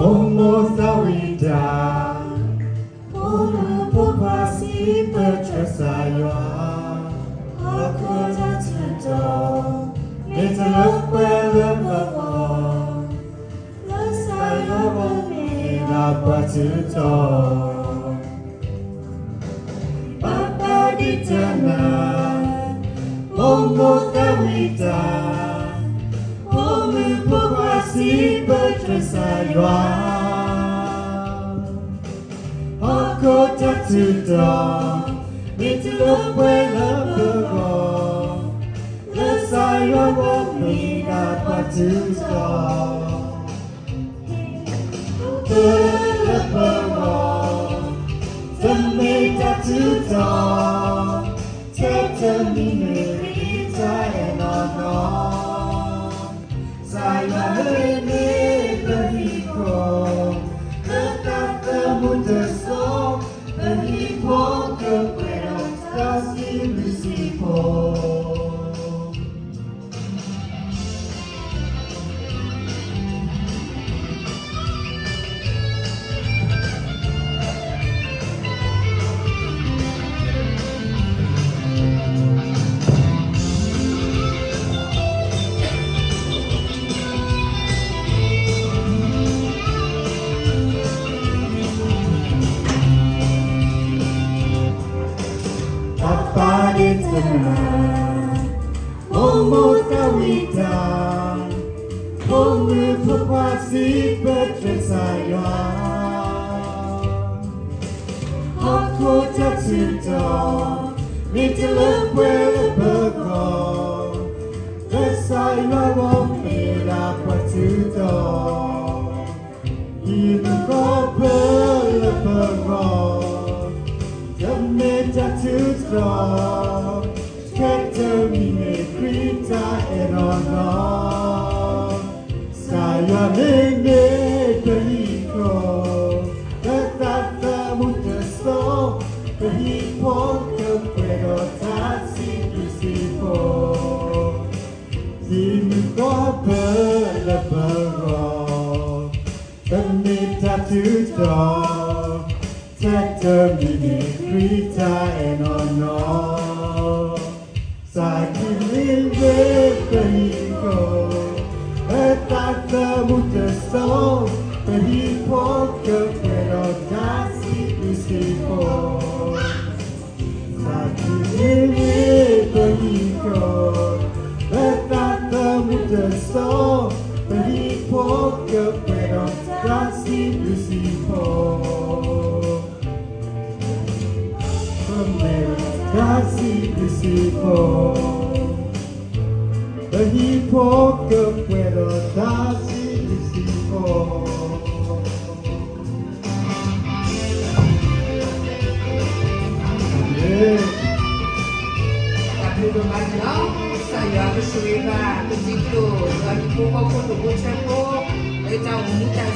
Momosawida Olu Pokwasi Petrasaywa Akota Tito Metalopelopako Lasayawa Mina Patuto Papa Ditana Momosawida Olu Pokwasi Petrasaywa Akota Tito Metalopelopako Lasayawa Mina Patuto Pelopako Tameta Tuto Teta Minurita Enono Sayane Bahiko Ketata Mudaso Bahiko Kepuero Tasi Lusipo Papaditana Momosawida Olu Pokwasi Petrasaywa Akota Tito Metalopelopako Lasayawa Mina Patuto Pelopako Tameta Tuto Teta Minurita Enono Sayane Bahiko Ketata Mudaso Bahiko Kepuero Tasi Lusipo Sinuko Pelopako Tameta Tuto Teta Minurita Enono Sakililve Bahiko Etata Mudaso Bahiko Kepuero Tasi Lusipo Sakililve Bahiko Etata Mudaso Bahiko Kepuero Tasi Lusipo Kasi Lusipo Bahiko Kepuero Tasi Lusipo Tapi domain saya bersuara begitu. Bagi pokok untuk ucapo, kita minta